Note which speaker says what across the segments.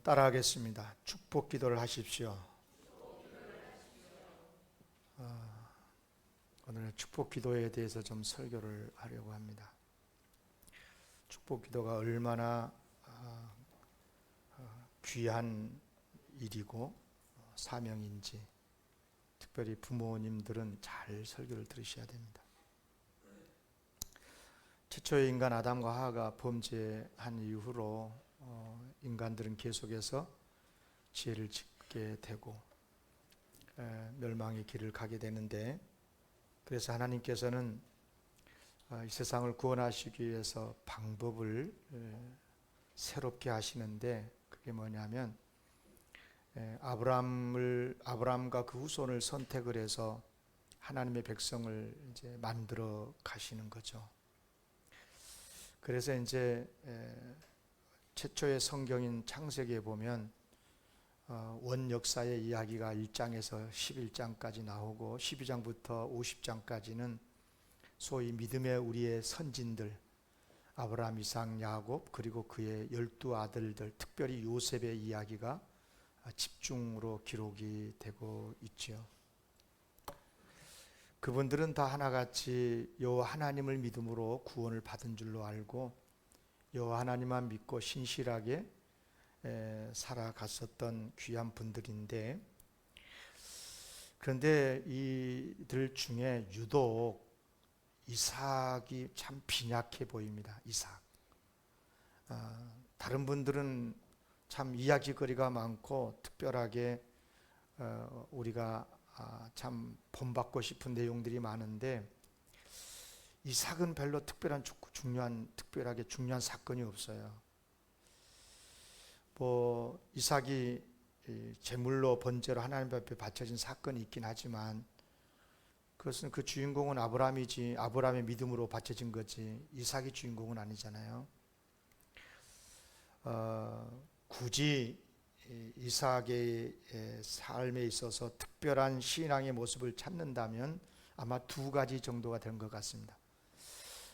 Speaker 1: 따라하겠습니다. 축복 기도를 하십시오. 오늘 축복 기도에 대해서 좀 설교를 하려고 합니다. 축복 기도가 얼마나 귀한 일이고 사명인지 특별히 부모님들은 잘 설교를 들으셔야 됩니다. 최초의 인간 아담과 하와가 범죄한 이후로 인간들은 계속해서 죄를 짓게 되고 멸망의 길을 가게 되는데, 그래서 하나님께서는 이 세상을 구원하시기 위해서 방법을 새롭게 하시는데, 그게 뭐냐면 아브라함과 그 후손을 선택을 해서 하나님의 백성을 이제 만들어 가시는 거죠. 그래서 이제 최초의 성경인 창세기에 보면 원 역사의 이야기가 1장에서 11장까지 나오고 12장부터 50장까지는 소위 믿음의 우리의 선진들 아브라함, 이삭, 야곱, 그리고 그의 12아들들, 특별히 요셉의 이야기가 집중으로 기록이 되고 있죠. 그분들은 다 하나같이 여호와 하나님을 믿음으로 구원을 받은 줄로 알고 여호와 하나님만 믿고 신실하게 살아갔었던 귀한 분들인데, 그런데 이들 중에 유독 이삭이 참 빈약해 보입니다. 이삭. 다른 분들은 참 이야기거리가 많고 특별하게 우리가 참 본받고 싶은 내용들이 많은데, 이삭은 별로 특별하게 중요한 사건이 없어요. 이삭이 제물로 번제로 하나님 앞에 바쳐진 사건이 있긴 하지만 그것은 그 주인공은 아브라함이지, 아브라함의 믿음으로 바쳐진 거지 이삭이 주인공은 아니잖아요. 굳이 이삭의 삶에 있어서 특별한 신앙의 모습을 찾는다면 아마 두 가지 정도가 된 것 같습니다.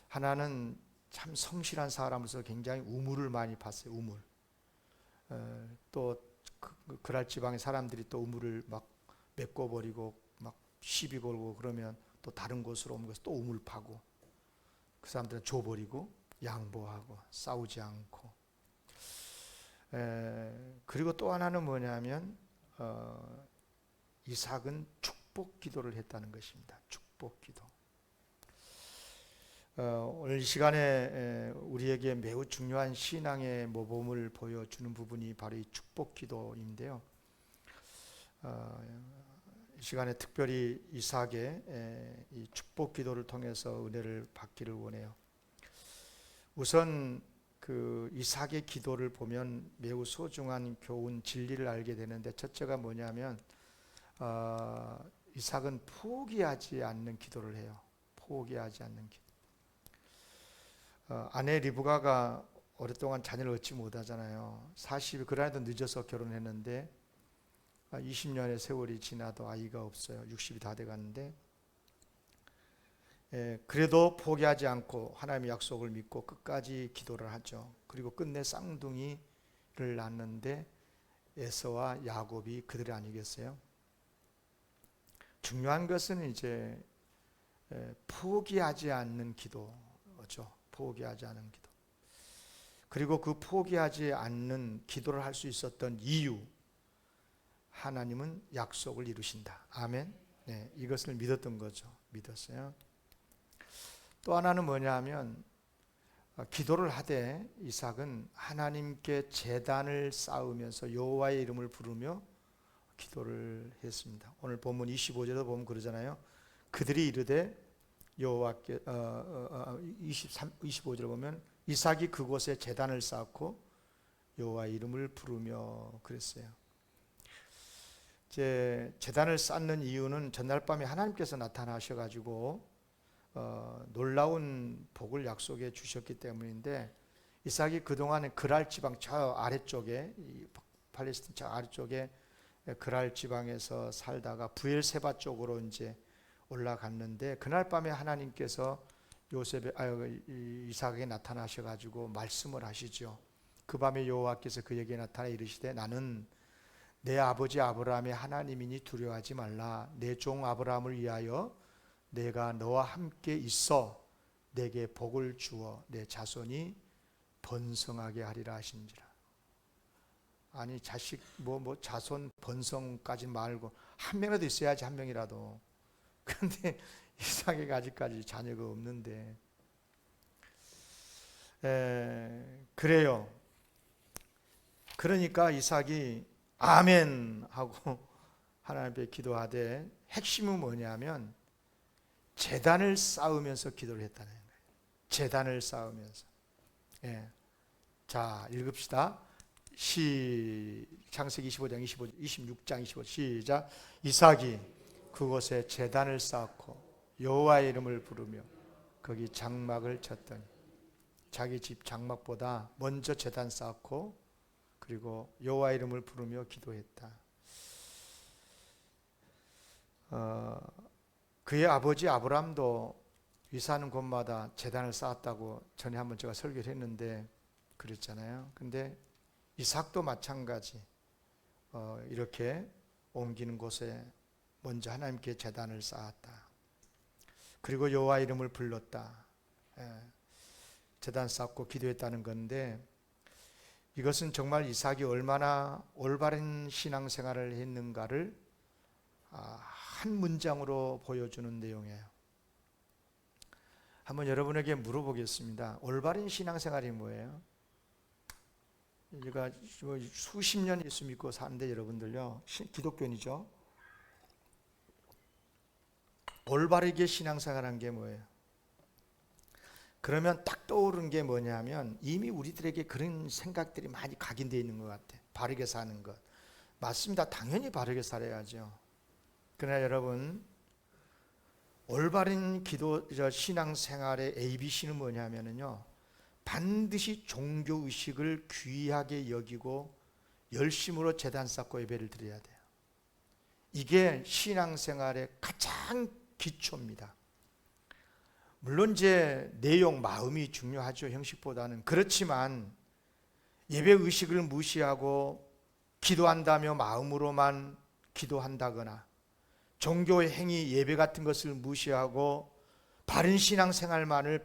Speaker 1: 하나는 참 성실한 사람으로서 굉장히 우물을 많이 봤어요. 우물. 또 그랄 지방의 사람들이 또 우물을 막 메꿔버리고 막 시비 걸고 그러면 또 다른 곳으로 오는 것을 또 우물 파고, 그 사람들은 줘버리고 양보하고 싸우지 않고. 그리고 또 하나는 뭐냐면 이삭은 축복 기도를 했다는 것입니다. 축복 기도. 오늘 이 시간에 우리에게 매우 중요한 신앙의 모범을 보여주는 부분이 바로 이 축복 기도인데요. 이 시간에 특별히 이삭의 이 축복 기도를 통해서 은혜를 받기를 원해요. 우선 그 이삭의 기도를 보면 매우 소중한 교훈, 진리를 알게 되는데, 첫째가 뭐냐면 이삭은 포기하지 않는 기도를 해요. 포기하지 않는 기도. 아내 리브가가 오랫동안 자녀를 얻지 못하잖아요. 그래도 늦어서 결혼했는데 20년의 세월이 지나도 아이가 없어요. 60이 다 돼갔는데, 그래도 포기하지 않고 하나님의 약속을 믿고 끝까지 기도를 하죠. 그리고 끝내 쌍둥이를 낳는데 에서와 야곱이 그들이 아니겠어요? 중요한 것은 이제 포기하지 않는 기도죠. 포기하지 않은 기도. 그리고 그 포기하지 않는 기도를 할 수 있었던 이유, 하나님은 약속을 이루신다. 아멘. 네, 이것을 믿었던 거죠. 믿었어요. 또 하나는 뭐냐면 기도를 하되 이삭은 하나님께 제단을 쌓으면서 여호와의 이름을 부르며 기도를 했습니다. 오늘 본문 25절에 보면 그러잖아요. 그들이 이르되 여호와께 25절에 보면 이삭이 그곳에 제단을 쌓고 여호와의 이름을 부르며 그랬어요. 이제 제단을 쌓는 이유는 전날 밤에 하나님께서 나타나셔가지고 놀라운 복을 약속해 주셨기 때문인데, 이삭이 그동안에 그랄 지방 저 아래쪽에, 팔레스틴 저 아래쪽에 그랄 지방에서 살다가 부엘세바 쪽으로 이제 올라갔는데, 그날 밤에 하나님께서 이삭에게 나타나셔가지고 말씀을 하시죠. 그 밤에 여호와께서 그에게 나타나 이르시되 나는 내 아버지 아브라함의 하나님이니 두려워하지 말라. 내 종 아브라함을 위하여 내가 너와 함께 있어 내게 복을 주어 내 자손이 번성하게 하리라 하신지라. 아니 자식 뭐 자손 번성까지 말고 한 명이라도 있어야지, 한 명이라도. 그런데 이삭에게 아직까지 자녀가 없는데 그래요. 그러니까 이삭이 아멘 하고 하나님께 기도하되 핵심은 뭐냐면 제단을 쌓으면서 기도를 했다는 거예요. 제단을 쌓으면서. 자, 읽읍시다. 창세기 25장 26장 25 시작. 이삭이 그곳에 제단을 쌓고 여호와의 이름을 부르며 거기 장막을 쳤더니, 자기 집 장막보다 먼저 제단 쌓고 그리고 여호와의 이름을 부르며 기도했다. 그의 아버지 아브람도 위사하는 곳마다 제단을 쌓았다고 전에 한번 제가 설교를 했는데 그랬잖아요. 근데 이삭도 마찬가지 이렇게 옮기는 곳에 먼저 하나님께 제단을 쌓았다. 그리고 여호와 이름을 불렀다. 제단 쌓고 기도했다는 건데, 이것은 정말 이삭이 얼마나 올바른 신앙생활을 했는가를 한 문장으로 보여주는 내용이에요. 한번 여러분에게 물어보겠습니다. 올바른 신앙생활이 뭐예요? 제가 수십 년 예수 믿고 사는데 여러분들요, 기독교인이죠. 올바르게 신앙생활한 게 뭐예요? 그러면 딱 떠오르는 게 뭐냐면 이미 우리들에게 그런 생각들이 많이 각인되어 있는 것 같아요. 바르게 사는 것. 맞습니다. 당연히 바르게 살아야죠. 그러나 여러분, 올바른 신앙생활의 ABC는 뭐냐면요, 반드시 종교의식을 귀하게 여기고 열심으로 제단 쌓고 예배를 드려야 돼요. 이게 신앙생활의 가장 기초입니다. 물론 이제 내용, 마음이 중요하죠, 형식보다는. 그렇지만 예배의식을 무시하고 기도한다며 마음으로만 기도한다거나 종교의 행위, 예배 같은 것을 무시하고 바른 신앙생활만을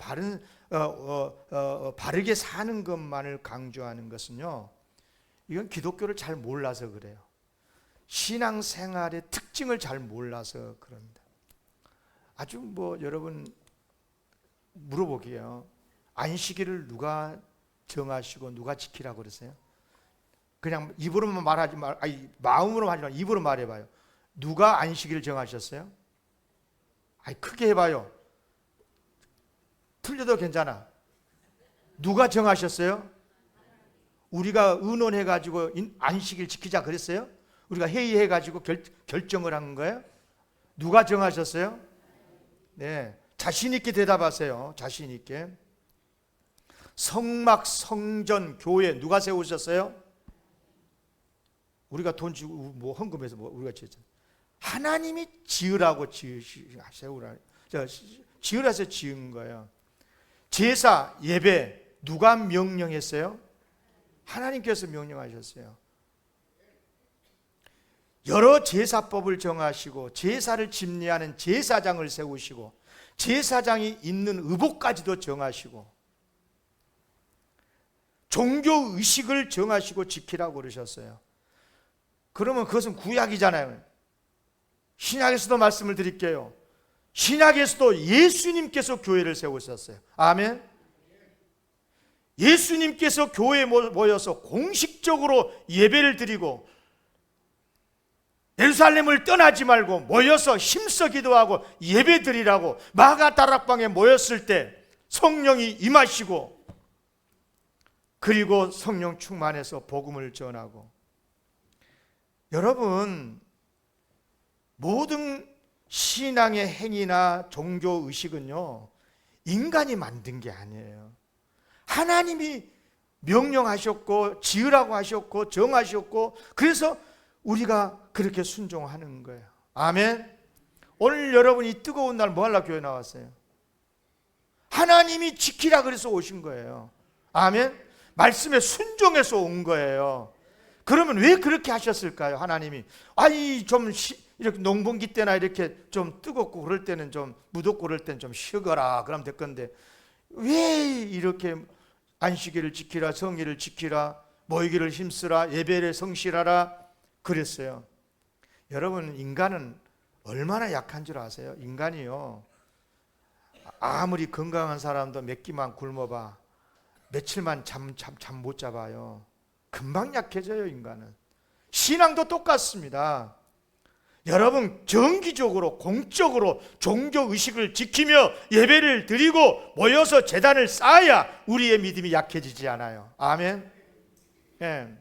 Speaker 1: 바르게 사는 것만을 강조하는 것은요, 이건 기독교를 잘 몰라서 그래요. 신앙생활의 특징을 잘 몰라서 그럽니다. 아주 여러분 물어보게요. 안식일을 누가 정하시고 누가 지키라고 그러세요? 그냥 입으로만 말하지 말, 마음으로 하지 말고 입으로 말해봐요. 누가 안식일을 정하셨어요? 크게 해봐요. 틀려도 괜찮아. 누가 정하셨어요? 우리가 의논해가지고 안식일 지키자 그랬어요? 우리가 회의해가지고 결정을 한 거예요? 누가 정하셨어요? 네, 자신 있게 대답하세요. 자신 있게. 성막, 성전, 교회 누가 세우셨어요? 우리가 돈 주고 헌금해서 우리가 지었잖아요. 하나님이 지으라고 세우라. 지으라서 지은 거예요. 제사, 예배 누가 명령했어요? 하나님께서 명령하셨어요. 여러 제사법을 정하시고 제사를 집례하는 제사장을 세우시고 제사장이 있는 의복까지도 정하시고 종교의식을 정하시고 지키라고 그러셨어요. 그러면 그것은 구약이잖아요. 신약에서도 말씀을 드릴게요. 신약에서도 예수님께서 교회를 세우셨어요. 아멘. 예수님께서 교회에 모여서 공식적으로 예배를 드리고 예루살렘을 떠나지 말고 모여서 힘써 기도하고 예배 드리라고 마가 다락방에 모였을 때 성령이 임하시고 그리고 성령 충만해서 복음을 전하고. 여러분, 모든 신앙의 행위나 종교의식은요, 인간이 만든 게 아니에요. 하나님이 명령하셨고 지으라고 하셨고 정하셨고 그래서 우리가 그렇게 순종하는 거예요. 아멘. 오늘 여러분이 뜨거운 날 뭐 하려고 교회 나왔어요? 하나님이 지키라 그래서 오신 거예요. 아멘. 말씀에 순종해서 온 거예요. 그러면 왜 그렇게 하셨을까요? 하나님이 아니 좀 이렇게 농번기 때나 이렇게 좀 뜨겁고 그럴 때는 좀 무덥고 그럴 때는 좀 쉬거라 그러면 될 건데 왜 이렇게 안식일을 지키라, 성일을 지키라, 모이기를 힘쓰라, 예배를 성실하라 그랬어요. 여러분, 인간은 얼마나 약한 줄 아세요? 인간이요, 아무리 건강한 사람도 몇 끼만 굶어봐 며칠만 잠 못 잡아요. 금방 약해져요. 인간은. 신앙도 똑같습니다. 여러분, 정기적으로 공적으로 종교의식을 지키며 예배를 드리고 모여서 제단을 쌓아야 우리의 믿음이 약해지지 않아요. 아멘. 예.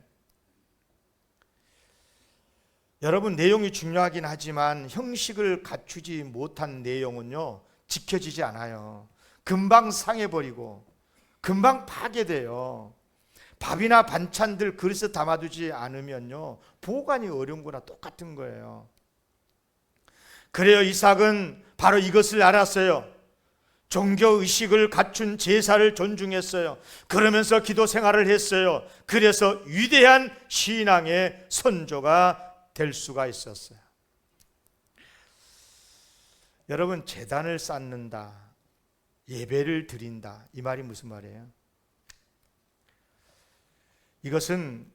Speaker 1: 여러분, 내용이 중요하긴 하지만 형식을 갖추지 못한 내용은요 지켜지지 않아요. 금방 상해버리고 금방 파괴돼요. 밥이나 반찬들 그릇에 담아두지 않으면요 보관이 어려운 거나 똑같은 거예요. 그래요, 이삭은 바로 이것을 알았어요. 종교의식을 갖춘 제사를 존중했어요. 그러면서 기도 생활을 했어요. 그래서 위대한 신앙의 선조가 될 수가 있었어요. 여러분, 제단을 쌓는다, 예배를 드린다, 이 말이 무슨 말이에요? 이것은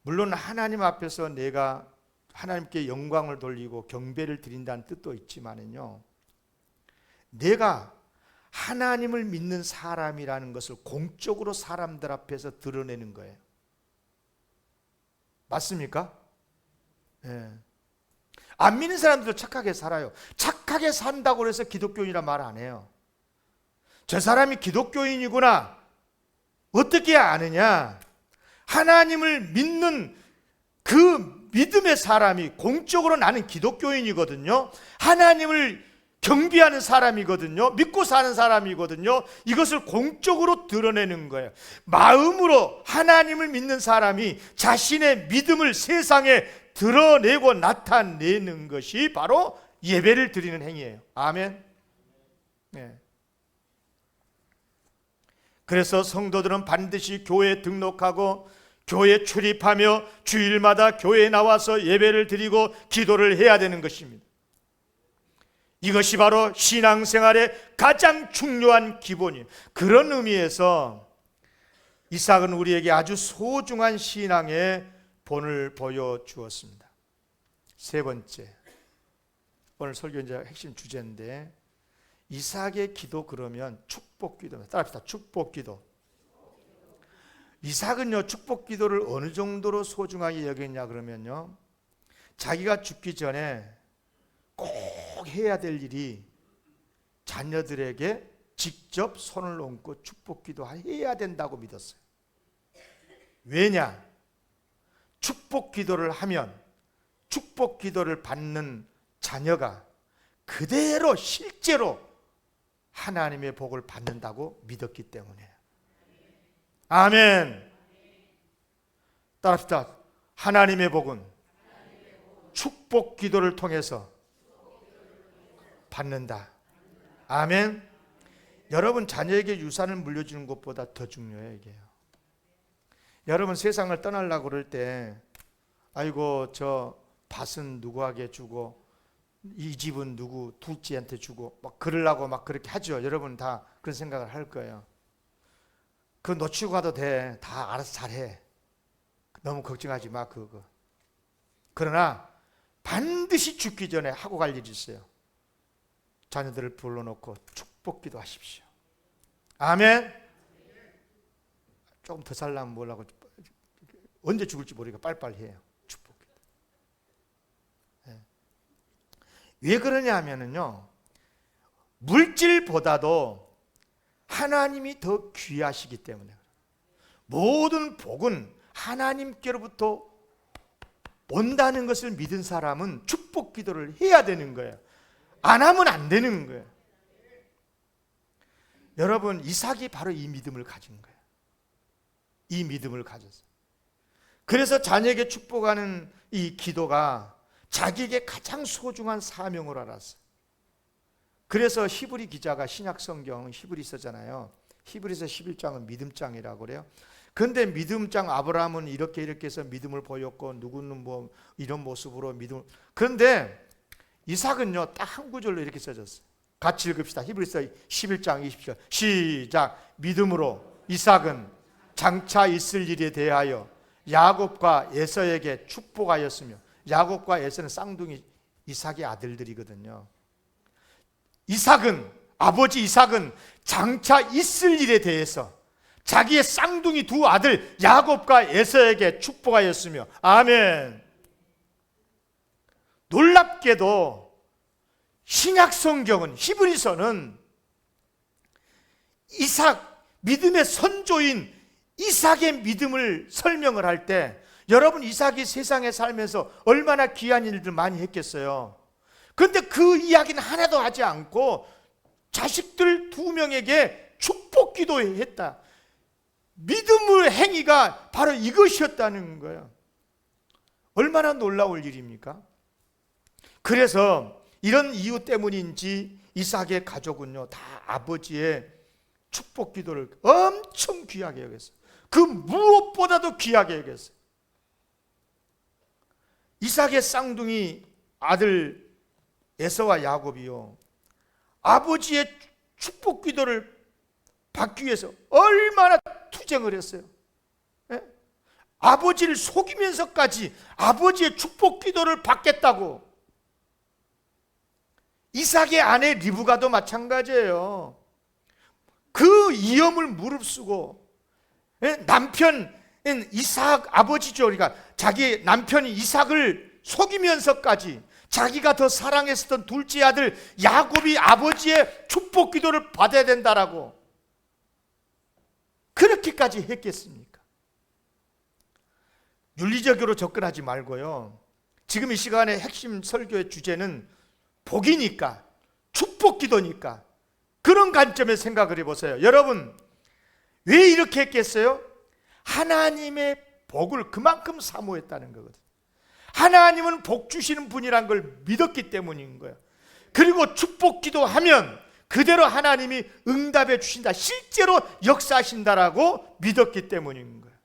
Speaker 1: 물론 하나님 앞에서 내가 하나님께 영광을 돌리고 경배를 드린다는 뜻도 있지만은요, 내가 하나님을 믿는 사람이라는 것을 공적으로 사람들 앞에서 드러내는 거예요. 맞습니까? 예. 안 믿는 사람들도 착하게 살아요. 착하게 산다고 해서 기독교인이라 말 안 해요. 저 사람이 기독교인이구나 어떻게 아느냐? 하나님을 믿는 그 믿음의 사람이 공적으로 나는 기독교인이거든요, 하나님을 경배하는 사람이거든요, 믿고 사는 사람이거든요, 이것을 공적으로 드러내는 거예요. 마음으로 하나님을 믿는 사람이 자신의 믿음을 세상에 드러내고 나타내는 것이 바로 예배를 드리는 행위예요. 아멘. 네. 그래서 성도들은 반드시 교회에 등록하고 교회에 출입하며 주일마다 교회에 나와서 예배를 드리고 기도를 해야 되는 것입니다. 이것이 바로 신앙생활의 가장 중요한 기본이에요. 그런 의미에서 이삭은 우리에게 아주 소중한 신앙의 본을 보여주었습니다. 세 번째, 오늘 설교 이제 핵심 주제인데, 이삭의 기도 그러면 축복 기도입니다. 따라합시다. 축복 기도. 이삭은요 축복 기도를 어느 정도로 소중하게 여겼냐 그러면요, 자기가 죽기 전에 꼭 해야 될 일이 자녀들에게 직접 손을 얹고 축복 기도해야 된다고 믿었어요. 왜냐? 축복 기도를 하면 축복 기도를 받는 자녀가 그대로 실제로 하나님의 복을 받는다고 믿었기 때문에. 아멘. 따라합시다. 하나님의 복은 축복 기도를 통해서 받는다. 아멘. 여러분, 자녀에게 유산을 물려주는 것보다 더 중요해요. 이게요. 여러분, 세상을 떠나려고 그럴 때 아이고 저 밭은 누구에게 주고 이 집은 누구 둘째한테 주고 막 그러려고 막 그렇게 하죠. 여러분 다 그런 생각을 할 거예요. 그거 놓치고 가도 돼. 다 알아서 잘해. 너무 걱정하지 마 그거. 그러나 반드시 죽기 전에 하고 갈 일이 있어요. 자녀들을 불러놓고 축복 기도하십시오. 아멘. 조금 더 살려면 뭐라고, 언제 죽을지 모르니까 빨리빨리 해요. 축복 기도. 네. 왜 그러냐 하면은요, 물질보다도 하나님이 더 귀하시기 때문에. 모든 복은 하나님께로부터 온다는 것을 믿은 사람은 축복 기도를 해야 되는 거예요. 안 하면 안 되는 거예요. 여러분, 이삭이 바로 이 믿음을 가진 거예요. 이 믿음을 가졌어요. 그래서 자녀에게 축복하는 이 기도가 자기에게 가장 소중한 사명을 알았어요. 그래서 히브리 기자가 신약 성경 히브리서잖아요. 히브리서 11장은 믿음장이라고 그래요. 그런데 믿음장 아브라함은 이렇게 해서 믿음을 보였고 누구는 뭐 이런 모습으로 믿음. 그런데 이삭은요 딱 한 구절로 이렇게 써졌어요. 같이 읽읍시다. 히브리서 11장 20절 시작. 믿음으로 이삭은 장차 있을 일에 대하여 야곱과 에서에게 축복하였으며, 야곱과 에서는 쌍둥이 이삭의 아들들이거든요. 아버지 이삭은 장차 있을 일에 대해서 자기의 쌍둥이 두 아들 야곱과 에서에게 축복하였으며, 아멘. 놀랍게도 신약 성경은, 히브리서는 믿음의 선조인 이삭의 믿음을 설명을 할 때, 여러분 이삭이 세상에 살면서 얼마나 귀한 일들 많이 했겠어요. 그런데 그 이야기는 하나도 하지 않고 자식들 2명에게 축복 기도했다. 믿음의 행위가 바로 이것이었다는 거예요. 얼마나 놀라울 일입니까? 그래서 이런 이유 때문인지 이삭의 가족은요 다 아버지의 축복 기도를 엄청 귀하게 여겼어요. 그 무엇보다도 귀하게 여겼어요. 이삭의 쌍둥이 아들 에서와 야곱이요 아버지의 축복 기도를 받기 위해서 얼마나 투쟁을 했어요. 예? 아버지를 속이면서까지 아버지의 축복 기도를 받겠다고. 이삭의 아내 리브가도 마찬가지예요. 그 위험을 무릅쓰고, 남편 이삭 아버지죠. 그러니까 자기 남편이 이삭을 속이면서까지 자기가 더 사랑했었던 둘째 아들 야곱이 아버지의 축복 기도를 받아야 된다라고 그렇게까지 했겠습니까? 윤리적으로 접근하지 말고요. 지금 이 시간에 핵심 설교의 주제는 복이니까, 축복 기도니까 그런 관점에서 생각을 해보세요. 여러분 왜 이렇게 했겠어요? 하나님의 복을 그만큼 사모했다는 거거든요. 하나님은 복 주시는 분이란 걸 믿었기 때문인 거예요. 그리고 축복 기도하면 그대로 하나님이 응답해 주신다, 실제로 역사하신다라고 믿었기 때문인 거예요.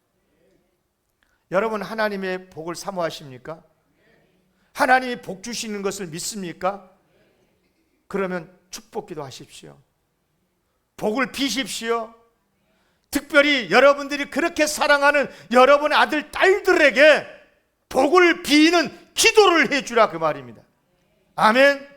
Speaker 1: 여러분 하나님의 복을 사모하십니까? 하나님이 복 주시는 것을 믿습니까? 그러면 축복 기도하십시오. 복을 비십시오. 특별히 여러분들이 그렇게 사랑하는 여러분의 아들, 딸들에게 복을 비는 기도를 해주라 그 말입니다. 아멘.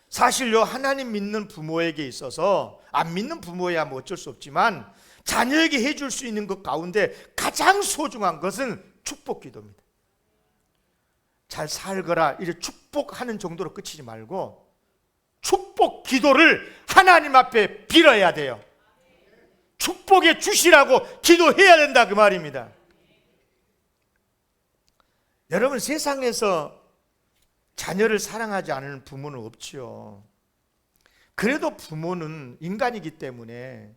Speaker 1: 사실요 하나님 믿는 부모에게 있어서, 안 믿는 부모야 뭐 어쩔 수 없지만 자녀에게 해줄 수 있는 것 가운데 가장 소중한 것은 축복 기도입니다. 잘 살거라 이렇게 축복하는 정도로 끝이지 말고 축복 기도를 하나님 앞에 빌어야 돼요. 축복해 주시라고 기도해야 된다 그 말입니다. 여러분 세상에서 자녀를 사랑하지 않는 부모는 없지요. 그래도 부모는 인간이기 때문에,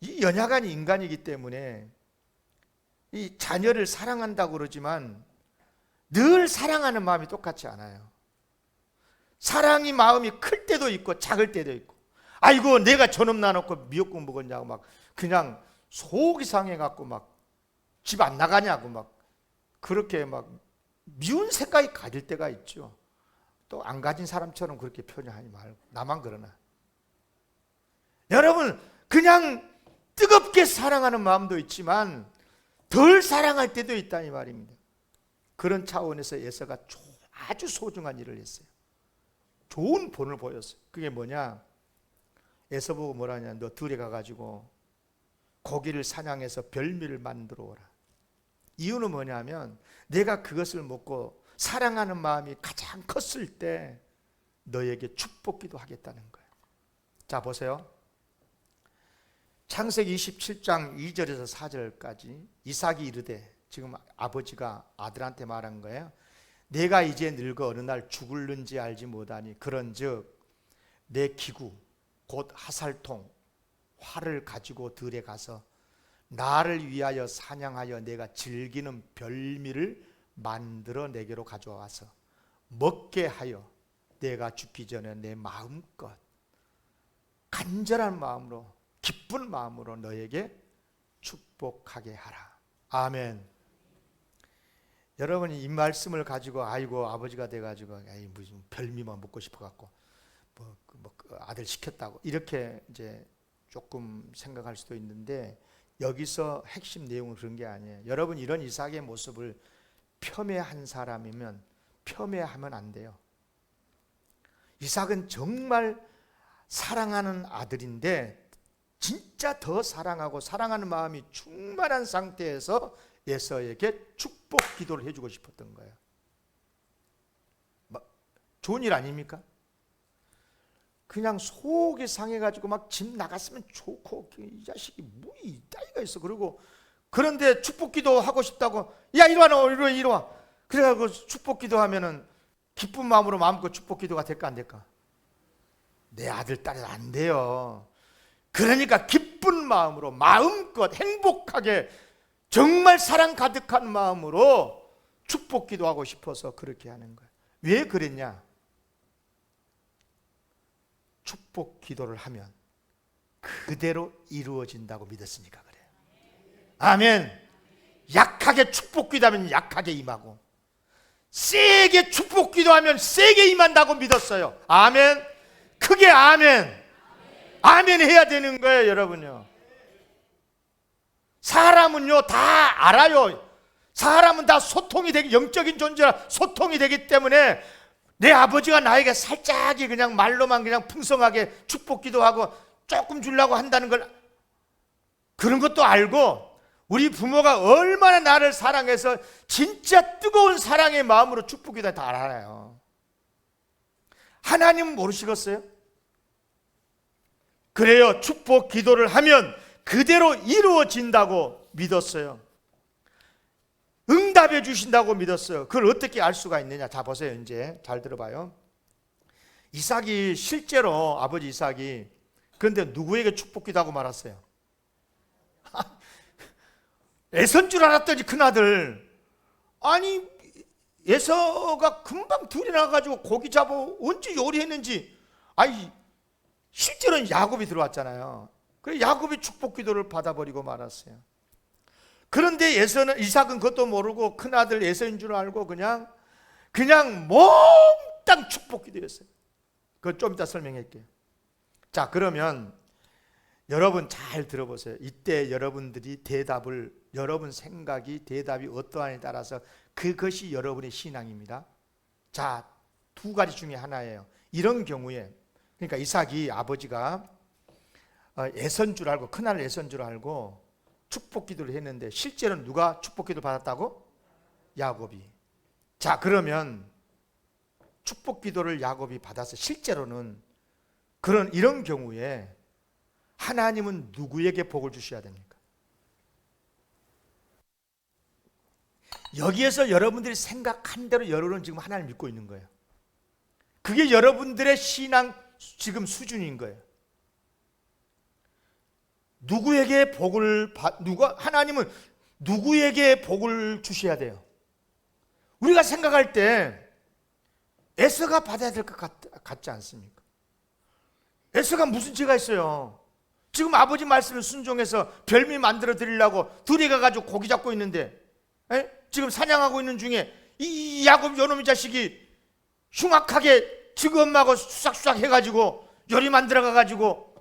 Speaker 1: 이 연약한 인간이기 때문에 이 자녀를 사랑한다고 그러지만 늘 사랑하는 마음이 똑같지 않아요. 사랑이 마음이 클 때도 있고 작을 때도 있고, 아이고 내가 저놈 놔놓고 미역국 먹었냐고 막 그냥 속이 상해갖고 막 집 안 나가냐고 막 그렇게 막 미운 생각이 가질 때가 있죠. 또 안 가진 사람처럼 그렇게 표현하지 말고, 나만 그러나. 여러분 그냥 뜨겁게 사랑하는 마음도 있지만 덜 사랑할 때도 있다 이 말입니다. 그런 차원에서 에서가 아주 소중한 일을 했어요. 좋은 본을 보였어요. 그게 뭐냐, 에서 보고 뭐라냐, 너 들에 가가지고 고기를 사냥해서 별미를 만들어 오라. 이유는 뭐냐면 내가 그것을 먹고 사랑하는 마음이 가장 컸을 때 너에게 축복기도 하겠다는 거예요. 자 보세요. 창세기 27장 2절에서 4절까지 이삭이 이르되, 지금 아버지가 아들한테 말한 거예요. 내가 이제 늙어 어느 날 죽을는지 알지 못하니 그런즉 내 기구 곧 하살통 활을 가지고 들에 가서 나를 위하여 사냥하여 내가 즐기는 별미를 만들어 내게로 가져와서 먹게 하여 내가 죽기 전에 내 마음껏 간절한 마음으로 기쁜 마음으로 너에게 축복하게 하라. 아멘. 여러분이 이 말씀을 가지고 아이고 아버지가 돼가지고 에이 무슨 별미만 먹고 싶어갖고 아들 시켰다고 이렇게 이제 조금 생각할 수도 있는데, 여기서 핵심 내용은 그런 게 아니에요. 여러분 이런 이삭의 모습을 폄훼한 사람이면 폄훼하면 안 돼요. 이삭은 정말 사랑하는 아들인데 진짜 더 사랑하고 사랑하는 마음이 충만한 상태에서 에서에게 축복 기도를 해주고 싶었던 거예요. 좋은 일 아닙니까? 그냥 속이 상해가지고 막 집 나갔으면 좋고 이 자식이 뭐 이 따위가 있어. 그리고 그런데 축복 기도하고 싶다고 야 이리 와 너 이리 와. 그래가지고 축복 기도하면은 기쁜 마음으로 마음껏 축복 기도가 될까 안 될까? 내 아들 딸은 안 돼요. 그러니까 기쁜 마음으로 마음껏 행복하게 정말 사랑 가득한 마음으로 축복 기도하고 싶어서 그렇게 하는 거예요. 왜 그랬냐? 축복 기도를 하면 그대로 이루어진다고 믿었으니까 그래요. 아멘. 약하게 축복 기도하면 약하게 임하고 세게 축복 기도하면 세게 임한다고 믿었어요. 아멘. 크게 아멘. 아멘 해야 되는 거예요, 여러분요. 사람은요 다 알아요. 사람은 다 소통이 되기, 영적인 존재라 소통이 되기 때문에 내 아버지가 나에게 살짝이 그냥 말로만 그냥 풍성하게 축복 기도하고 조금 주려고 한다는 걸, 그런 것도 알고 우리 부모가 얼마나 나를 사랑해서 진짜 뜨거운 사랑의 마음으로 축복 기도 다 알아요. 하나님은 모르시겠어요? 그래요. 축복 기도를 하면 그대로 이루어진다고 믿었어요. 응답해 주신다고 믿었어요. 그걸 어떻게 알 수가 있느냐? 자 보세요. 이제 잘 들어봐요. 이삭이 실제로 아버지 이삭이 그런데 누구에게 축복 기도하고 말았어요? 에서인 줄 알았더니 큰아들, 아니 에서가 금방 둘이 나가지고 고기 잡아 언제 요리했는지, 아니 실제로는 야곱이 들어왔잖아요. 그래서 야곱이 축복 기도를 받아버리고 말았어요. 그런데 이삭은 그것도 모르고 큰아들 에서인 줄 알고 그냥 몽땅 축복 기도했어요. 그건 좀 이따 설명할게요. 자 그러면 여러분 잘 들어보세요. 이때 여러분들이 대답을, 여러분 생각이 대답이 어떠하냐에 따라서 그것이 여러분의 신앙입니다. 자, 두 가지 중에 하나예요. 이런 경우에 그러니까 이삭이 아버지가 에서인 줄 알고 큰아들 에서인 줄 알고 축복 기도를 했는데 실제로는 누가 축복 기도를 받았다고? 야곱이. 자 그러면 축복 기도를 야곱이 받아서 실제로는 이런 경우에 하나님은 누구에게 복을 주셔야 됩니까? 여기에서 여러분들이 생각한 대로 여러분은 지금 하나님을 믿고 있는 거예요. 그게 여러분들의 신앙 지금 수준인 거예요. 하나님은 누구에게 복을 주셔야 돼요? 우리가 생각할 때 에서가 받아야 될 것 같지 않습니까? 에서가 무슨 죄가 있어요? 지금 아버지 말씀을 순종해서 별미 만들어 드리려고 둘이 가가지고 고기 잡고 있는데, 지금 사냥하고 있는 중에 이 야곱 요놈의 자식이 흉악하게 지금 엄마하고 수삭수삭 해가지고 요리 만들어 가가지고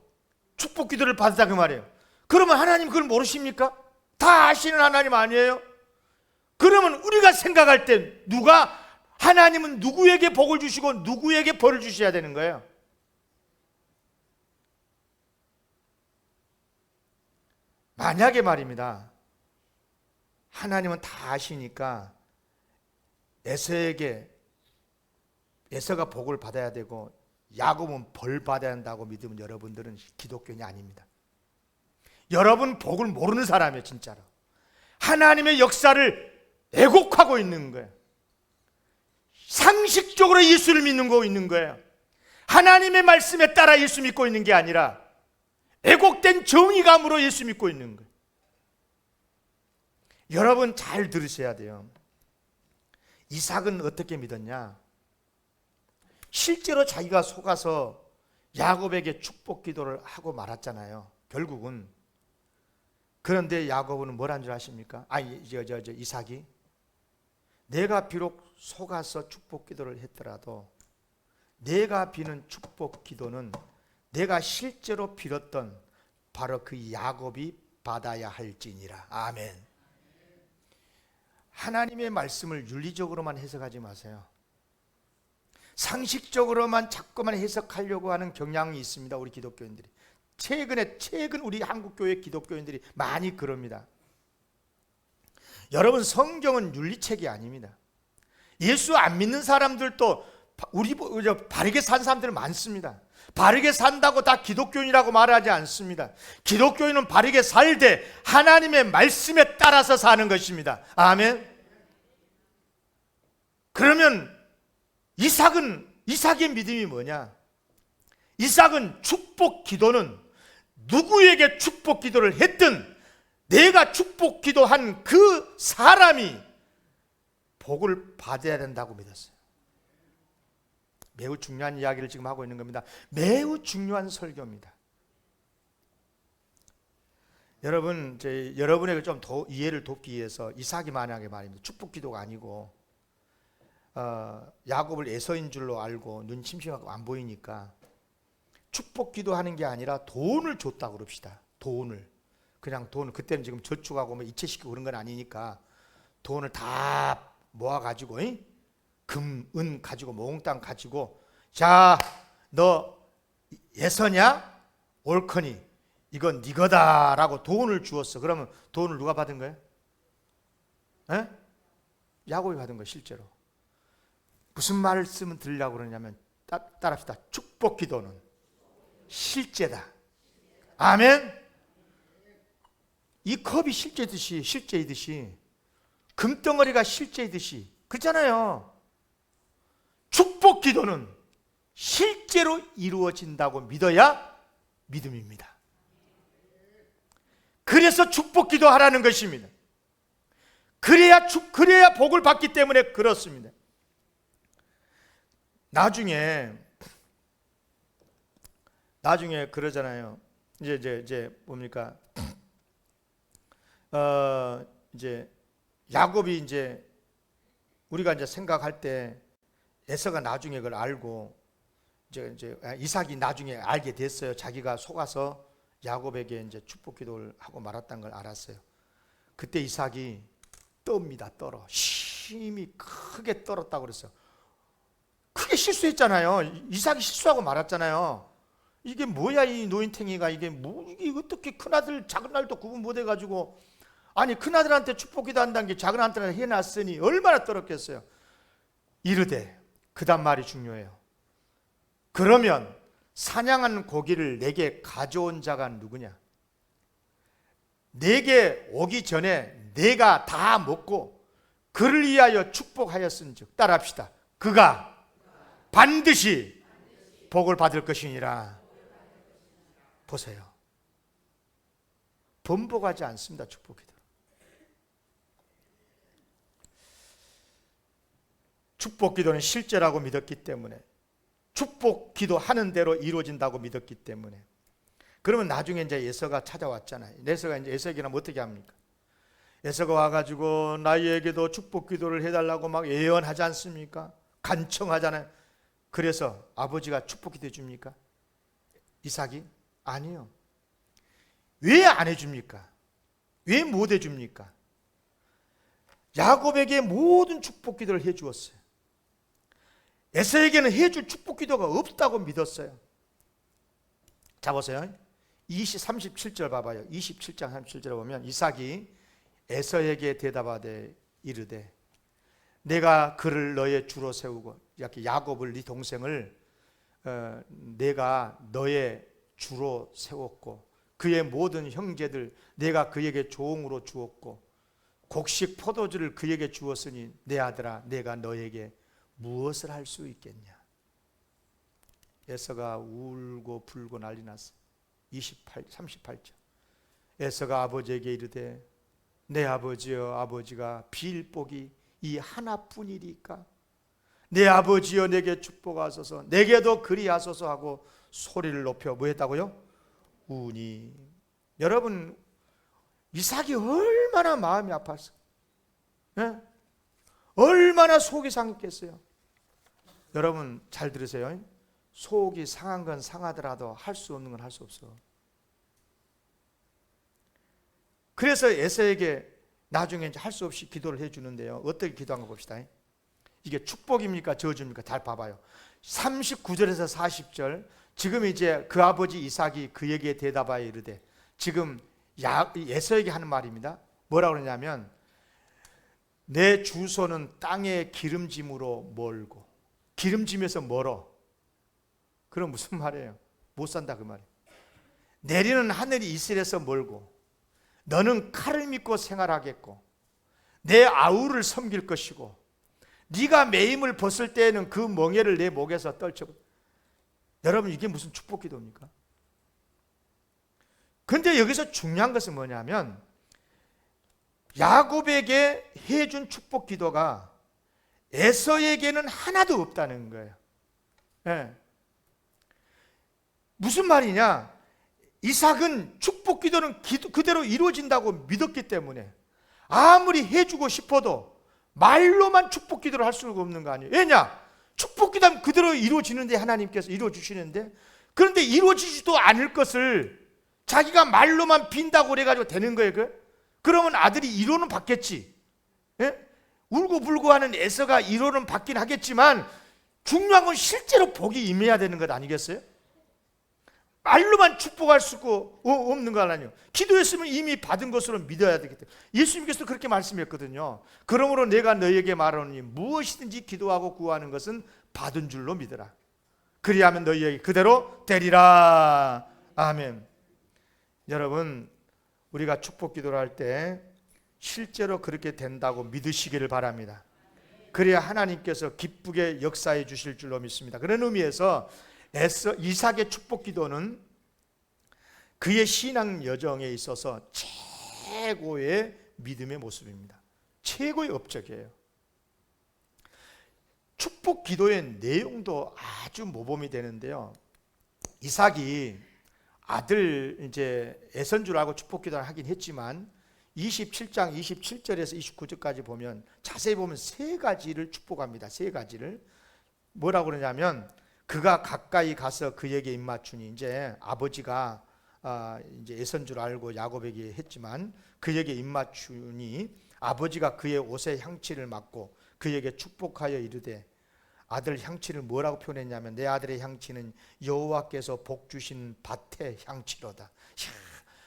Speaker 1: 축복 기도를 받았다 그 말이에요. 그러면 하나님 그걸 모르십니까? 다 아시는 하나님 아니에요? 그러면 우리가 생각할 때 하나님은 누구에게 복을 주시고 누구에게 벌을 주셔야 되는 거예요? 만약에 말입니다, 하나님은 다 아시니까 에서가 복을 받아야 되고 야곱은 벌 받아야 한다고 믿으면 여러분들은 기독교인이 아닙니다. 여러분 복을 모르는 사람이에요. 진짜로 하나님의 역사를 애곡하고 있는 거예요. 상식적으로 예수를 믿는 거 있는 거예요. 하나님의 말씀에 따라 예수 믿고 있는 게 아니라 애곡된 정의감으로 예수 믿고 있는 거예요. 여러분 잘 들으셔야 돼요. 이삭은 어떻게 믿었냐? 실제로 자기가 속아서 야곱에게 축복 기도를 하고 말았잖아요. 결국은 그런데 야곱은 뭐란 줄 아십니까? 아니 이삭이 내가 비록 속아서 축복 기도를 했더라도 내가 비는 축복 기도는 내가 실제로 빌었던 바로 그 야곱이 받아야 할지니라. 아멘. 하나님의 말씀을 윤리적으로만 해석하지 마세요. 상식적으로만 자꾸만 해석하려고 하는 경향이 있습니다. 우리 기독교인들이 최근 우리 한국교회 기독교인들이 많이 그럽니다. 여러분, 성경은 윤리책이 아닙니다. 예수 안 믿는 사람들도 우리 바르게 산 사람들 많습니다. 바르게 산다고 다 기독교인이라고 말하지 않습니다. 기독교인은 바르게 살되 하나님의 말씀에 따라서 사는 것입니다. 아멘. 그러면 이삭의 믿음이 뭐냐? 이삭은 축복 기도는 누구에게 축복 기도를 했든 내가 축복 기도한 그 사람이 복을 받아야 된다고 믿었어요. 매우 중요한 이야기를 지금 하고 있는 겁니다. 매우 중요한 설교입니다. 여러분, 여러분에게 좀 더 이해를 돕기 위해서 이삭이 만약에 말입니다. 축복 기도가 아니고 야곱을 에서인 줄로 알고 눈 침침하고 안 보이니까 축복 기도하는 게 아니라 돈을 줬다고 그럽시다. 그냥 돈을 그때는 지금 저축하고 뭐 이체시키고 그런 건 아니니까 돈을 다 모아가지고 금, 은 가지고 몽땅 가지고 자, 너 에서냐? 옳거니 이건 네 거다라고 돈을 주었어. 그러면 돈을 누가 받은 거예요? 야곱이 받은 거예요. 실제로. 무슨 말씀을 들으려고 그러냐면 따라합시다. 축복 기도는 실제다. 아멘. 이 컵이 실제이듯이 금덩어리가 실제이듯이 그렇잖아요. 축복 기도는 실제로 이루어진다고 믿어야 믿음입니다. 그래서 축복 기도하라는 것입니다. 그래야 복을 받기 때문에 그렇습니다. 나중에 그러잖아요. 이제 뭡니까? 이제 야곱이 이제 우리가 이제 생각할 때 에서가 나중에 그걸 알고 이제 이삭이 나중에 알게 됐어요. 자기가 속아서 야곱에게 이제 축복 기도를 하고 말았다는 걸 알았어요. 그때 이삭이 떨어. 심히 크게 떨었다고 그랬어요. 크게 실수했잖아요. 이삭이 실수하고 말았잖아요. 이게 뭐야 이 노인탱이가 이게 어떻게 큰아들 작은아들도 구분 못 해가지고 아니 큰아들한테 축복 기도한다는 게 작은아들한테 해놨으니 얼마나 떨었겠어요. 이르되 그 다음 말이 중요해요. 그러면 사냥한 고기를 내게 가져온 자가 누구냐? 내게 오기 전에 내가 다 먹고 그를 위하여 축복하였은즉 따라합시다. 그가 반드시 복을 받을 것이니라. 보세요. 번복하지 않습니다. 축복 기도. 축복 기도는 실제라고 믿었기 때문에 축복 기도하는 대로 이루어진다고 믿었기 때문에 그러면 나중에 이제 에서가 찾아왔잖아요. 에서가 이제 에서에게는 어떻게 합니까? 에서가 와가지고 나에게도 축복 기도를 해달라고 막 예언하지 않습니까? 간청하잖아요. 그래서 아버지가 축복 기도 해줍니까? 이삭이? 아니요. 왜 안 해줍니까? 왜 못 해줍니까? 야곱에게 모든 축복 기도를 해주었어요. 에서에게는 해줄 축복 기도가 없다고 믿었어요. 자 보세요. 37절 봐봐요. 27장 37절에 보면 이삭이 에서에게 대답하되 이르되 내가 그를 너의 주로 세우고 이렇게 야곱을 네 동생을 내가 너의 주로 세웠고 그의 모든 형제들 내가 그에게 종으로 주었고 곡식 포도주를 그에게 주었으니 내 아들아 내가 너에게 무엇을 할 수 있겠냐? 에서가 울고 불고 난리 났어. 38절. 에서가 아버지에게 이르되 내 아버지여 아버지가 빌 복이 이 하나뿐이리까? 내 아버지여 내게 축복하소서 내게도 그리하소서 하고 소리를 높여 뭐 했다고요? 우니. 여러분 이삭이 얼마나 마음이 아팠어. 예? 얼마나 속이 상했겠어요. 여러분 잘 들으세요. 속이 상한 건 상하더라도 할 수 없는 건 할 수 없어. 그래서 에서에게 나중에 이제 할 수 없이 기도를 해주는데요. 어떻게 기도한 거 봅시다. 이게 축복입니까 저주입니까? 잘 봐봐요. 39절에서 40절, 지금 이제 그 아버지 이삭이 그에게 대답하여 이르되, 지금 에서에게 하는 말입니다. 뭐라고 그러냐면, 내 주소는 땅의 기름짐으로 멀고, 기름짐에서 멀어. 그럼 무슨 말이에요? 못 산다 그 말이에요. 내리는 하늘이 이슬에서 멀고, 너는 칼을 믿고 생활하겠고, 내 아우를 섬길 것이고, 네가 매임을 벗을 때에는 그 멍에를 내 목에서 떨쳐버. 여러분 이게 무슨 축복 기도입니까? 근데 여기서 중요한 것은 뭐냐면, 야곱에게 해준 축복 기도가 에서에게는 하나도 없다는 거예요. 네. 무슨 말이냐? 이삭은 축복 기도는 그대로 이루어진다고 믿었기 때문에 아무리 해주고 싶어도 말로만 축복 기도를 할 수가 없는 거 아니에요. 왜냐? 축복 기도는 그대로 이루어지는데, 하나님께서 이루어주시는데, 그런데 이루어지지도 않을 것을 자기가 말로만 빈다고 그래가지고 되는 거예요. 그러면 아들이 위로는 받겠지. 예? 울고불고 하는 에서가 위로는 받긴 하겠지만, 중요한 건 실제로 복이 임해야 되는 것 아니겠어요? 말로만 축복할 수 없는 거 아니에요. 기도했으면 이미 받은 것으로 믿어야 되기 때문에. 예수님께서도 그렇게 말씀했거든요. 그러므로 내가 너희에게 말하노니 무엇이든지 기도하고 구하는 것은 받은 줄로 믿어라. 그리하면 너희에게 그대로 되리라. 아멘. 여러분, 우리가 축복 기도를 할 때 실제로 그렇게 된다고 믿으시기를 바랍니다. 그래야 하나님께서 기쁘게 역사해 주실 줄로 믿습니다. 그런 의미에서 이삭의 축복 기도는 그의 신앙 여정에 있어서 최고의 믿음의 모습입니다. 최고의 업적이에요. 축복 기도의 내용도 아주 모범이 되는데요. 이삭이 아들 이제 에서인 줄 알고 축복 기도를 하긴 했지만 27장 27절에서 29절까지 보면 자세히 보면 세 가지를 축복합니다. 세 가지를. 뭐라고 그러냐면, 그가 가까이 가서 그에게 입맞추니, 이제 아버지가 이제 에서인 줄 알고 야곱에게 했지만 그에게 입맞추니 아버지가 그의 옷에 향취를 맡고 그에게 축복하여 이르되, 아들 향취를 뭐라고 표현했냐면, 내 아들의 향취는 여호와께서 복 주신 밭의 향취로다.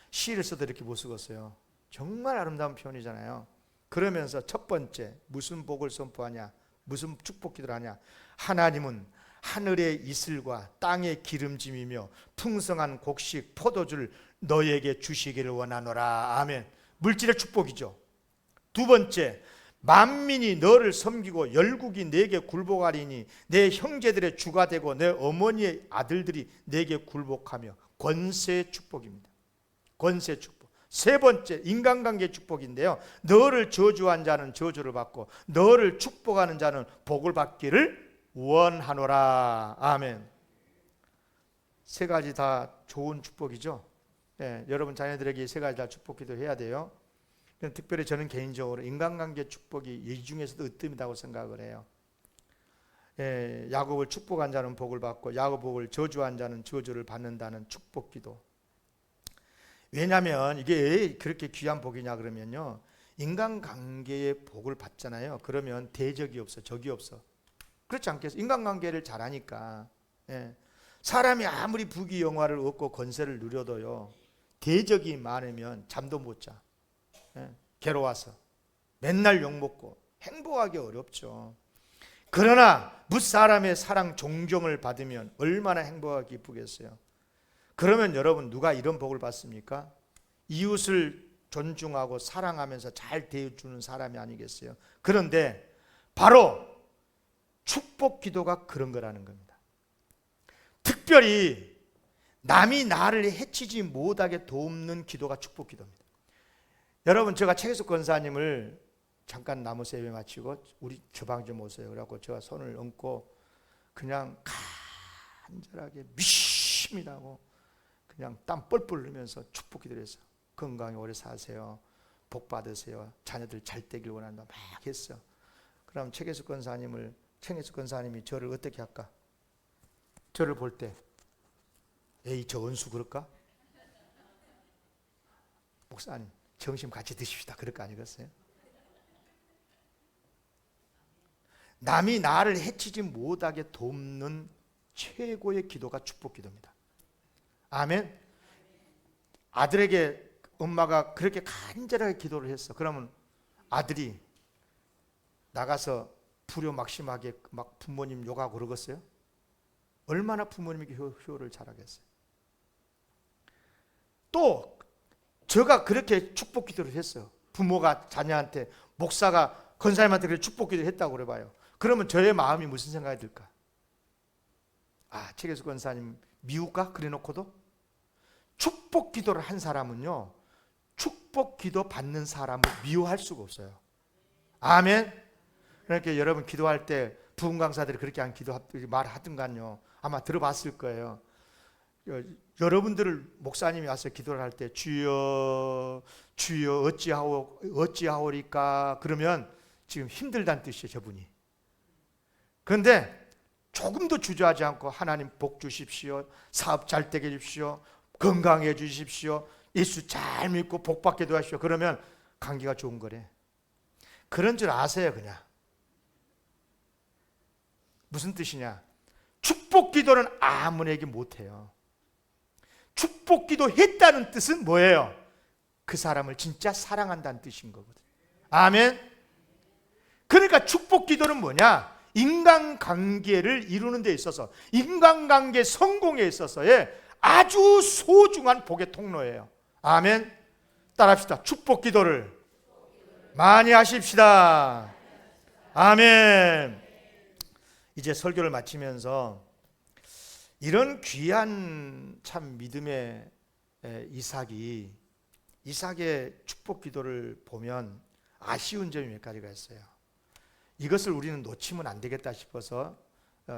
Speaker 1: 시를 써도 이렇게 못 쓰겠어요. 정말 아름다운 표현이잖아요. 그러면서 첫 번째 무슨 복을 선포하냐, 무슨 축복 기도를 하냐. 하나님은 하늘의 이슬과 땅의 기름짐이며 풍성한 곡식 포도주를 너에게 주시기를 원하노라. 아멘. 물질의 축복이죠. 두 번째, 만민이 너를 섬기고 열국이 내게 굴복하리니 내 형제들의 주가 되고 내 어머니의 아들들이 내게 굴복하며. 권세의 축복입니다. 권세의 축복. 세 번째, 인간관계 축복인데요. 너를 저주한 자는 저주를 받고 너를 축복하는 자는 복을 받기를 원하노라. 아멘. 세 가지 다 좋은 축복이죠. 예, 여러분 자녀들에게 세 가지 다 축복 기도해야 돼요. 특별히 저는 개인적으로 인간관계 축복이 이 중에서도 으뜸이라고 생각을 해요. 예, 야곱을 축복한 자는 복을 받고 야곱을 저주한 자는 저주를 받는다는 축복 기도. 왜냐하면 이게 왜 그렇게 귀한 복이냐 그러면요, 인간관계의 복을 받잖아요. 그러면 대적이 없어, 적이 없어. 그렇지 않겠어요? 인간관계를 잘하니까. 예. 사람이 아무리 부귀영화를 얻고 권세를 누려도요, 대적이 많으면 잠도 못 자. 예. 괴로워서 맨날 욕먹고 행복하기 어렵죠. 그러나 무사람의 사랑 존경을 받으면 얼마나 행복하고 기쁘겠어요. 그러면 여러분, 누가 이런 복을 받습니까? 이웃을 존중하고 사랑하면서 잘 대해주는 사람이 아니겠어요? 그런데 바로 축복 기도가 그런 거라는 겁니다. 특별히 남이 나를 해치지 못하게 돕는 기도가 축복 기도입니다. 여러분, 제가 최계숙 권사님을 잠깐 나무 세배 마치고 우리 저 방 좀 오세요. 그래갖고 제가 손을 얹고 그냥 간절하게 미심이라고 그냥 땀 뻘뻘 흘리면서 축복 기도를 했어요. 그 건강히 오래 사세요. 복 받으세요. 자녀들 잘 되길 원한다. 막 했어. 그럼 최계수 권사님이 저를 어떻게 할까? 저를 볼 때 에이 저 원수 그럴까? 목사님 점심 같이 드십시다. 그럴 거 아니겠어요? 남이 나를 해치지 못하게 돕는 최고의 기도가 축복 기도입니다. 아멘. 아들에게 엄마가 그렇게 간절하게 기도를 했어. 그러면 아들이 나가서 불효막심하게 막 부모님 욕하고 그러겠어요? 얼마나 부모님에게 효를 잘하겠어요? 또 제가 그렇게 축복 기도를 했어요. 부모가 자녀한테, 목사가 권사님한테 그렇게 축복 기도를 했다고 그래봐요. 그러면 저의 마음이 무슨 생각이 들까? 아, 최계수 권사님 미울까? 그래 놓고도 축복 기도를 한 사람은요, 축복 기도 받는 사람을 미워할 수가 없어요. 아멘. 그러니까 여러분 기도할 때 부흥 강사들이 그렇게 한 기도 말하든간요, 아마 들어봤을 거예요. 여러분들을 목사님이 와서 기도를 할 때 주여 주여 어찌하오리까 그러면 지금 힘들다는 뜻이에요, 저분이. 그런데 조금도 주저하지 않고 하나님 복 주십시오, 사업 잘 되게 해주십시오, 건강해 주십시오, 예수 잘 믿고 복 받게 도와주십시오. 그러면 관계가 좋은 거래. 그런 줄 아세요. 그냥 무슨 뜻이냐? 축복 기도는 아무에게 못해요. 축복 기도 했다는 뜻은 뭐예요? 그 사람을 진짜 사랑한다는 뜻인 거거든. 아멘. 그러니까 축복 기도는 뭐냐? 인간관계를 이루는 데 있어서, 인간관계 성공에 있어서의 아주 소중한 복의 통로예요. 아멘. 따라합시다. 축복 기도를 많이 하십시다. 아멘. 이제 설교를 마치면서 이런 귀한 참 믿음의 이삭의 축복 기도를 보면 아쉬운 점이 몇 가지가 있어요. 이것을 우리는 놓치면 안 되겠다 싶어서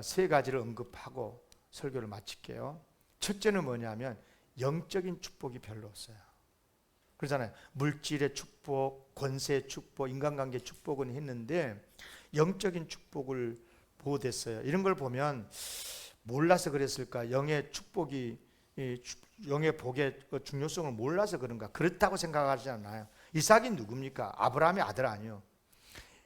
Speaker 1: 세 가지를 언급하고 설교를 마칠게요. 첫째는 뭐냐면 영적인 축복이 별로 없어요. 그러잖아요. 물질의 축복, 권세의 축복, 인간관계 축복은 했는데 영적인 축복을 못했어요. 이런 걸 보면 몰라서 그랬을까? 영의 축복이, 영의 복의 중요성을 몰라서 그런가? 그렇다고 생각하지 않아요. 이삭이 누굽니까? 아브라함의 아들 아니요.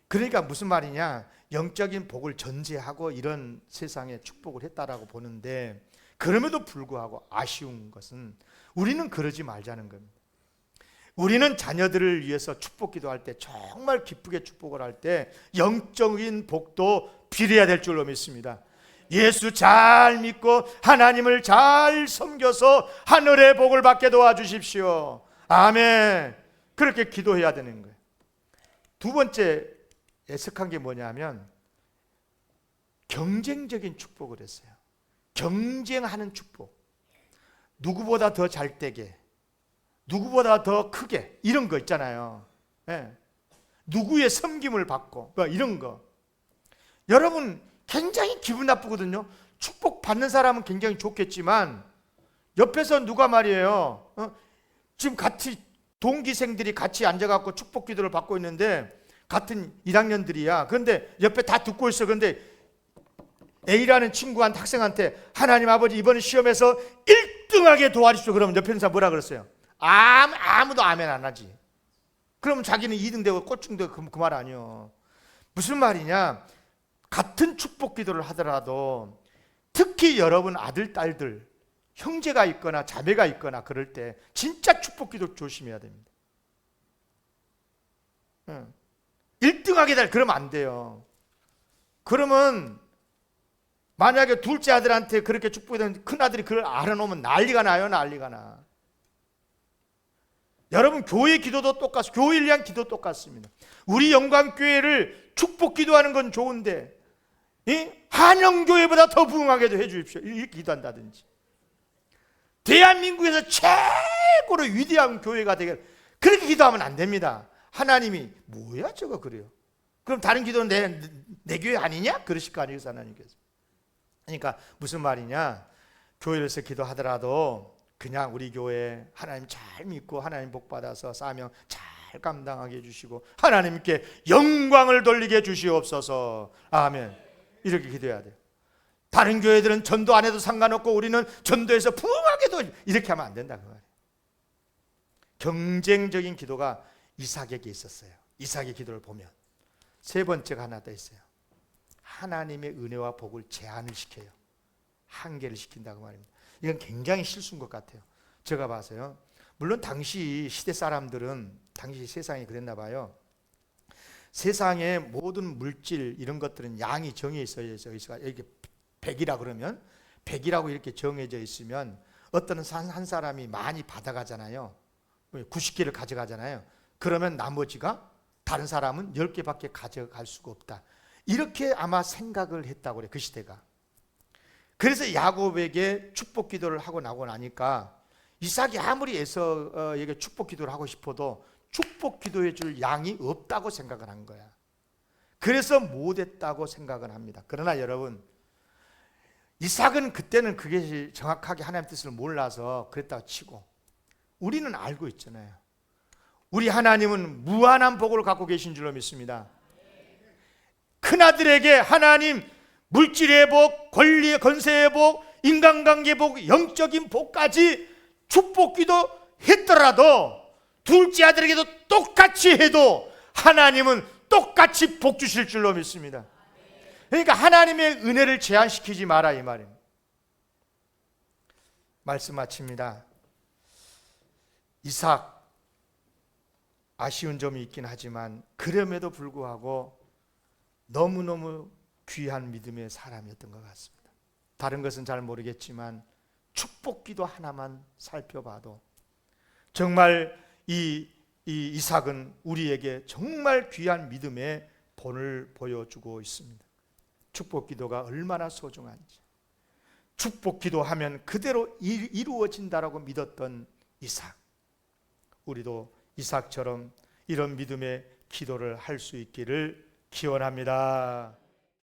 Speaker 1: 그러니까 무슨 말이냐? 영적인 복을 전제하고 이런 세상에 축복을 했다라고 보는데, 그럼에도 불구하고 아쉬운 것은 우리는 그러지 말자는 겁니다. 우리는 자녀들을 위해서 축복 기도할 때, 정말 기쁘게 축복을 할 때 영적인 복도 비례해야 될 줄로 믿습니다. 예수 잘 믿고 하나님을 잘 섬겨서 하늘의 복을 받게 도와주십시오. 아멘. 그렇게 기도해야 되는 거예요. 두 번째 애석한 게 뭐냐면 경쟁적인 축복을 했어요. 경쟁하는 축복. 누구보다 더 잘 되게, 누구보다 더 크게, 이런 거 있잖아요. 네. 누구의 섬김을 받고 이런 거. 여러분 굉장히 기분 나쁘거든요. 축복 받는 사람은 굉장히 좋겠지만 옆에서 누가 말이에요, 지금 같이 동기생들이 같이 앉아갖고 축복 기도를 받고 있는데 같은 1학년들이야. 그런데 옆에 다 듣고 있어. 그런데 A라는 친구한테, 학생한테 하나님 아버지 이번 시험에서 1등하게 도와주십시오. 그러면 옆에 있는 사람 뭐라 그랬어요? 아무도 아멘 안 하지. 그럼 자기는 2등 되고 꼴등 되고 그 말 아니에요. 무슨 말이냐? 같은 축복 기도를 하더라도 특히 여러분 아들, 딸들, 형제가 있거나 자매가 있거나 그럴 때 진짜 축복 기도 조심해야 됩니다. 1등하게 될, 그러면 안 돼요. 그러면 만약에 둘째 아들한테 그렇게 축복하던 큰 아들이 그걸 알아놓으면 난리가 나요. 난리가 나. 여러분 교회 기도도 똑같습니다. 교회를 위한 기도 똑같습니다. 우리 영광교회를 축복 기도하는 건 좋은데 한영교회보다 더 부흥하게도 해주십시오. 이렇게 기도한다든지, 대한민국에서 최고로 위대한 교회가 되게, 그렇게 기도하면 안 됩니다. 하나님이 뭐야 저거 그래요. 그럼 다른 기도는 내 교회 아니냐? 그러실 거 아니에요, 하나님께서. 그러니까 무슨 말이냐? 교회에서 기도하더라도 그냥 우리 교회 하나님 잘 믿고 하나님 복 받아서 사명 잘 감당하게 해주시고 하나님께 영광을 돌리게 해주시옵소서. 아멘. 이렇게 기도해야 돼요. 다른 교회들은 전도 안 해도 상관없고 우리는 전도해서 부흥하게도, 이렇게 하면 안 된다 그 말이에요. 경쟁적인 기도가 이삭에게 있었어요. 이삭의 기도를 보면 세 번째가 하나 더 있어요. 하나님의 은혜와 복을 제한을 시켜요. 한계를 시킨다고 말입니다. 이건 굉장히 실수인 것 같아요. 제가 봐서요. 물론 당시 시대 사람들은, 당시 세상이 그랬나 봐요. 세상의 모든 물질 이런 것들은 양이 정해 있어요. 이렇게 100이라 그러면 100이라고 이렇게 정해져 있으면 어떤 한 사람이 많이 받아가잖아요. 90개를 가져가잖아요. 그러면 나머지가 다른 사람은 10개밖에 가져갈 수가 없다. 이렇게 아마 생각을 했다고 그래요. 그 시대가. 그래서 야곱에게 축복 기도를 하고 나고 나니까 이삭이 아무리 에서에게 축복 기도를 하고 싶어도 축복 기도해 줄 양이 없다고 생각을 한 거야. 그래서 못했다고 생각을 합니다. 그러나 여러분, 이삭은 그때는 그게 정확하게 하나님의 뜻을 몰라서 그랬다고 치고, 우리는 알고 있잖아요. 우리 하나님은 무한한 복을 갖고 계신 줄로 믿습니다. 큰아들에게 하나님 물질의 복, 권리의 건세의 복, 인간관계의 복, 영적인 복까지 축복기도 했더라도 둘째 아들에게도 똑같이 해도 하나님은 똑같이 복 주실 줄로 믿습니다. 그러니까 하나님의 은혜를 제한시키지 마라 이 말입니다. 말씀 마칩니다. 이삭 아쉬운 점이 있긴 하지만 그럼에도 불구하고 너무너무 귀한 믿음의 사람이었던 것 같습니다. 다른 것은 잘 모르겠지만 축복기도 하나만 살펴봐도 정말 이 이삭은 우리에게 정말 귀한 믿음의 본을 보여주고 있습니다. 축복기도가 얼마나 소중한지, 축복기도 하면 그대로 이루어진다라고 믿었던 이삭, 우리도 이삭처럼 이런 믿음의 기도를 할 수 있기를 기원합니다.